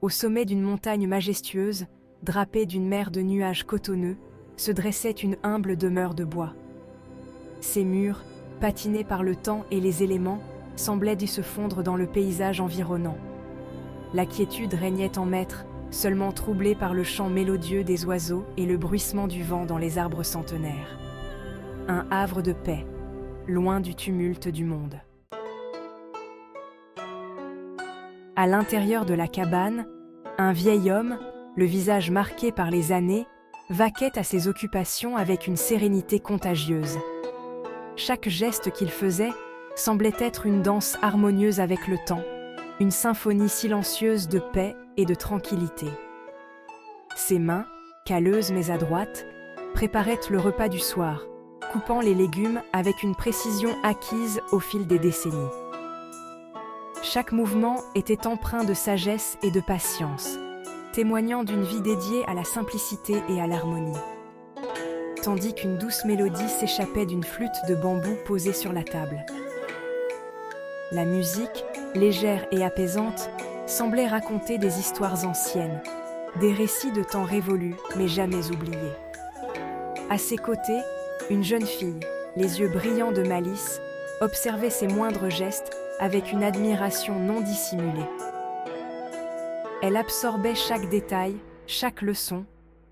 Au sommet d'une montagne majestueuse, drapée d'une mer de nuages cotonneux, se dressait une humble demeure de bois. Ses murs, patinés par le temps et les éléments, semblaient dû se fondre dans le paysage environnant. La quiétude régnait en maître, seulement troublée par le chant mélodieux des oiseaux et le bruissement du vent dans les arbres centenaires. Un havre de paix, loin du tumulte du monde. À l'intérieur de la cabane, un vieil homme, le visage marqué par les années, vaquait à ses occupations avec une sérénité contagieuse. Chaque geste qu'il faisait semblait être une danse harmonieuse avec le temps, une symphonie silencieuse de paix et de tranquillité. Ses mains, calleuses mais adroites, préparaient le repas du soir, coupant les légumes avec une précision acquise au fil des décennies. Chaque mouvement était empreint de sagesse et de patience, témoignant d'une vie dédiée à la simplicité et à l'harmonie. Tandis qu'une douce mélodie s'échappait d'une flûte de bambou posée sur la table. La musique, légère et apaisante, semblait raconter des histoires anciennes, des récits de temps révolus mais jamais oubliés. À ses côtés, une jeune fille, les yeux brillants de malice, observait ses moindres gestes avec une admiration non dissimulée. Elle absorbait chaque détail, chaque leçon,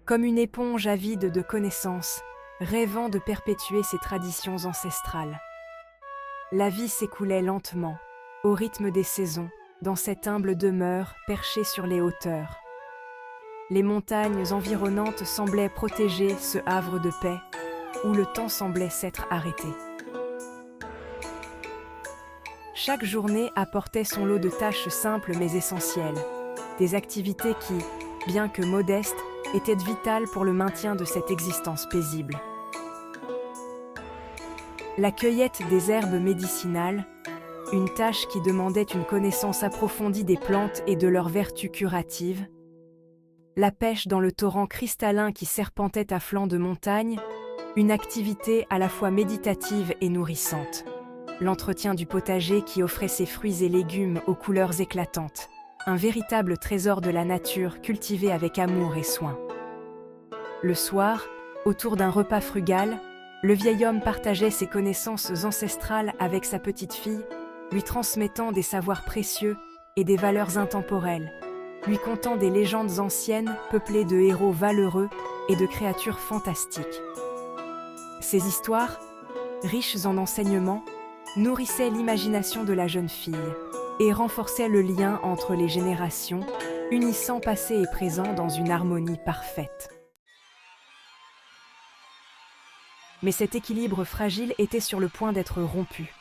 comme une éponge avide de connaissances, rêvant de perpétuer ses traditions ancestrales. La vie s'écoulait lentement, au rythme des saisons, dans cette humble demeure perchée sur les hauteurs. Les montagnes environnantes semblaient protéger ce havre de paix, où le temps semblait s'être arrêté. Chaque journée apportait son lot de tâches simples mais essentielles, des activités qui, bien que modestes, étaient vitales pour le maintien de cette existence paisible. La cueillette des herbes médicinales, une tâche qui demandait une connaissance approfondie des plantes et de leurs vertus curatives, la pêche dans le torrent cristallin qui serpentait à flanc de montagne, une activité à la fois méditative et nourrissante. L'entretien du potager qui offrait ses fruits et légumes aux couleurs éclatantes, un véritable trésor de la nature cultivé avec amour et soin. Le soir, autour d'un repas frugal, le vieil homme partageait ses connaissances ancestrales avec sa petite fille, lui transmettant des savoirs précieux et des valeurs intemporelles, lui contant des légendes anciennes peuplées de héros valeureux et de créatures fantastiques. Ces histoires, riches en enseignements, nourrissaient l'imagination de la jeune fille et renforçaient le lien entre les générations, unissant passé et présent dans une harmonie parfaite. Mais cet équilibre fragile était sur le point d'être rompu.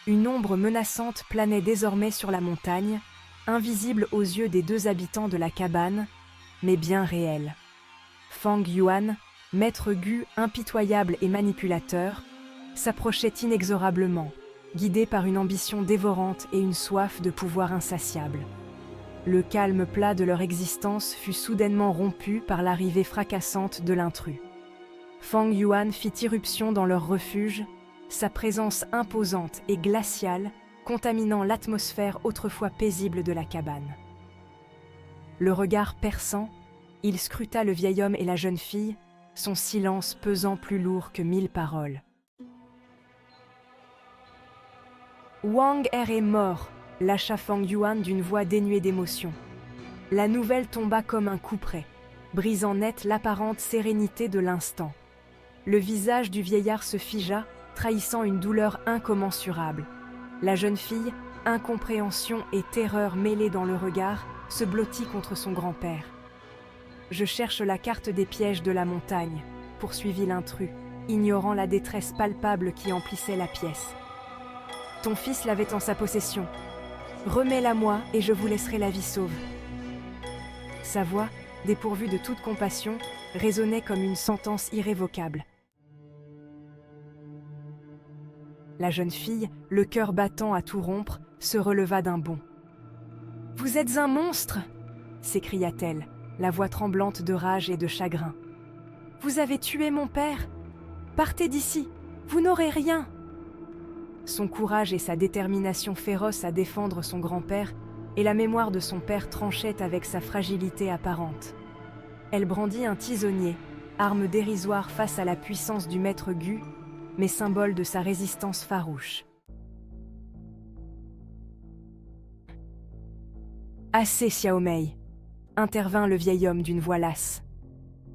Une ombre menaçante planait désormais sur la montagne, invisible aux yeux des deux habitants de la cabane, mais bien réelle. Fang Yuan, maître Gu impitoyable et manipulateur, s'approchait inexorablement, guidé par une ambition dévorante et une soif de pouvoir insatiable. Le calme plat de leur existence fut soudainement rompu par l'arrivée fracassante de l'intrus. Fang Yuan fit irruption dans leur refuge, sa présence imposante et glaciale contaminant l'atmosphère autrefois paisible de la cabane. Le regard perçant, il scruta le vieil homme et la jeune fille, son silence pesant plus lourd que 1000 paroles. Wang Er est mort, lâcha Fang Yuan d'une voix dénuée d'émotion. La nouvelle tomba comme un coup près, brisant net l'apparente sérénité de l'instant. Le visage du vieillard se figea, trahissant une douleur incommensurable. La jeune fille, incompréhension et terreur mêlées dans le regard, se blottit contre son grand-père. « Je cherche la carte des pièges de la montagne », poursuivit l'intrus, ignorant la détresse palpable qui emplissait la pièce. « Ton fils l'avait en sa possession. Remets-la-moi et je vous laisserai la vie sauve. » Sa voix, dépourvue de toute compassion, résonnait comme une sentence irrévocable. La jeune fille, le cœur battant à tout rompre, se releva d'un bond. « Vous êtes un monstre !» s'écria-t-elle, la voix tremblante de rage et de chagrin. « Vous avez tué mon père! Partez d'ici! Vous n'aurez rien !» Son courage et sa détermination féroce à défendre son grand-père et la mémoire de son père tranchait avec sa fragilité apparente. Elle brandit un tisonnier, arme dérisoire face à la puissance du maître Gu, mais symbole de sa résistance farouche. « Assez, Xiaomei !» intervint le vieil homme d'une voix lasse.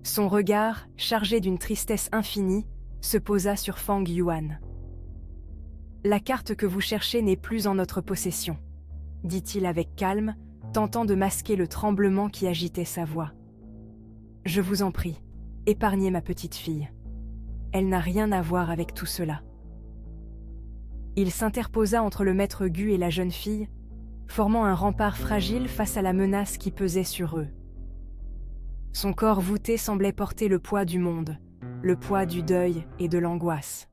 Son regard, chargé d'une tristesse infinie, se posa sur Fang Yuan. « La carte que vous cherchez n'est plus en notre possession, » dit-il avec calme, tentant de masquer le tremblement qui agitait sa voix. « Je vous en prie, épargnez ma petite fille. Elle n'a rien à voir avec tout cela. » Il s'interposa entre le maître Gu et la jeune fille, formant un rempart fragile face à la menace qui pesait sur eux. Son corps voûté semblait porter le poids du monde, le poids du deuil et de l'angoisse.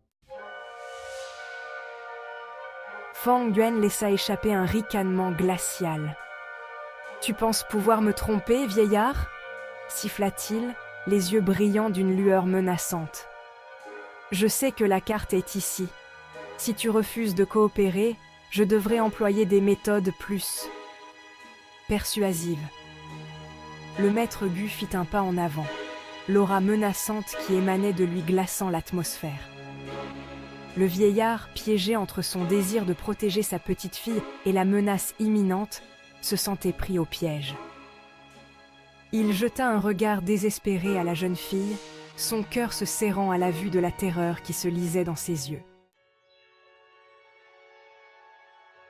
Fang Yuan laissa échapper un ricanement glacial. « Tu penses pouvoir me tromper, vieillard ?» siffla-t-il, les yeux brillants d'une lueur menaçante. « Je sais que la carte est ici. Si tu refuses de coopérer, je devrais employer des méthodes plus persuasives. » Le maître Gu fit un pas en avant, l'aura menaçante qui émanait de lui glaçant l'atmosphère. Le vieillard, piégé entre son désir de protéger sa petite fille et la menace imminente, se sentait pris au piège. Il jeta un regard désespéré à la jeune fille, son cœur se serrant à la vue de la terreur qui se lisait dans ses yeux.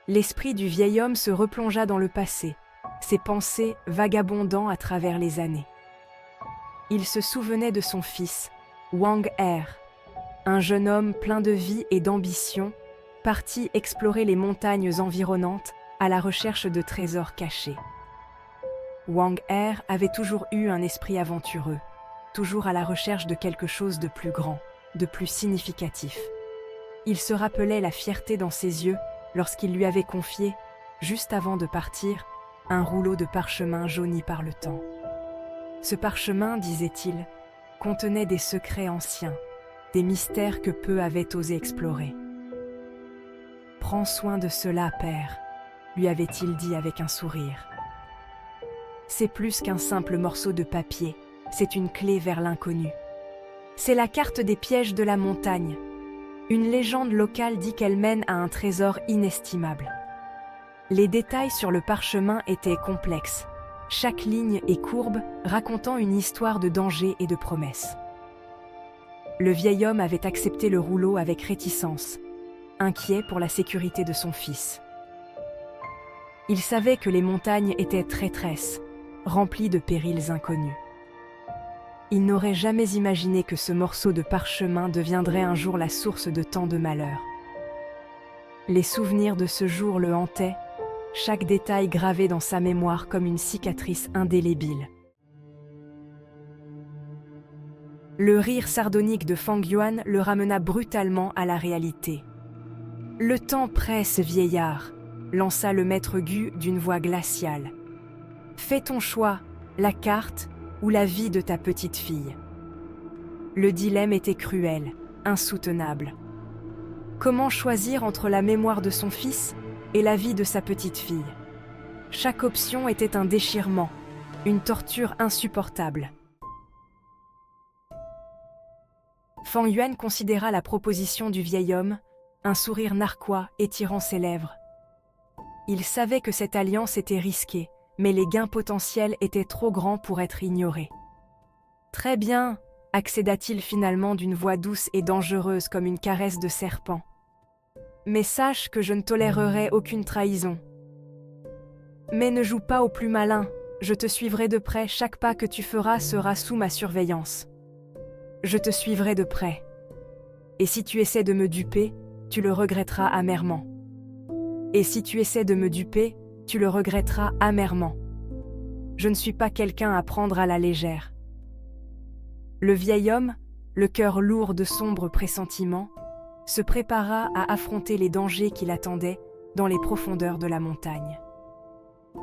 L'esprit du vieil homme se replongea dans le passé, ses pensées vagabondant à travers les années. Il se souvenait de son fils, Wang Er, un jeune homme plein de vie et d'ambition, parti explorer les montagnes environnantes à la recherche de trésors cachés. Wang Er avait toujours eu un esprit aventureux, toujours à la recherche de quelque chose de plus grand, de plus significatif. Il se rappelait la fierté dans ses yeux lorsqu'il lui avait confié, juste avant de partir, un rouleau de parchemin jauni par le temps. Ce parchemin, disait-il, contenait des secrets anciens, des mystères que peu avaient osé explorer. « Prends soin de cela, père », lui avait-il dit avec un sourire. C'est plus qu'un simple morceau de papier, c'est une clé vers l'inconnu. C'est la carte des pièges de la montagne. Une légende locale dit qu'elle mène à un trésor inestimable. Les détails sur le parchemin étaient complexes, chaque ligne et courbe racontant une histoire de danger et de promesses. Le vieil homme avait accepté le rouleau avec réticence, inquiet pour la sécurité de son fils. Il savait que les montagnes étaient traîtresses, remplies de périls inconnus. Il n'aurait jamais imaginé que ce morceau de parchemin deviendrait un jour la source de tant de malheur. Les souvenirs de ce jour le hantaient, chaque détail gravé dans sa mémoire comme une cicatrice indélébile. Le rire sardonique de Fang Yuan le ramena brutalement à la réalité. « Le temps presse, vieillard », lança le maître Gu d'une voix glaciale. « Fais ton choix, la carte ou la vie de ta petite fille. » Le dilemme était cruel, insoutenable. Comment choisir entre la mémoire de son fils et la vie de sa petite fille? Chaque option était un déchirement, une torture insupportable. Fang Yuan considéra la proposition du vieil homme, un sourire narquois étirant ses lèvres. Il savait que cette alliance était risquée, mais les gains potentiels étaient trop grands pour être ignorés. « Très bien », accéda-t-il finalement d'une voix douce et dangereuse comme une caresse de serpent. « Mais sache que je ne tolérerai aucune trahison. Mais ne joue pas au plus malin, je te suivrai de près, chaque pas que tu feras sera sous ma surveillance. Je te suivrai de près. Et si tu essaies de me duper, tu le regretteras amèrement. Et si tu essaies de me duper, tu le regretteras amèrement. Je ne suis pas quelqu'un à prendre à la légère. » Le vieil homme, le cœur lourd de sombres pressentiments, se prépara à affronter les dangers qui l'attendaient dans les profondeurs de la montagne.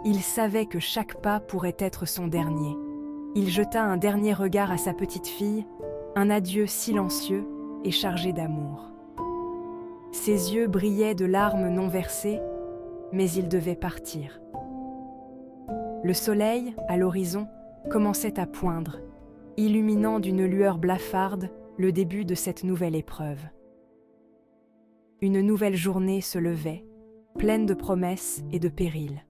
Il savait que chaque pas pourrait être son dernier. Il jeta un dernier regard à sa petite fille, un adieu silencieux et chargé d'amour. Ses yeux brillaient de larmes non versées, mais il devait partir. Le soleil, à l'horizon, commençait à poindre, illuminant d'une lueur blafarde le début de cette nouvelle épreuve. Une nouvelle journée se levait, pleine de promesses et de périls.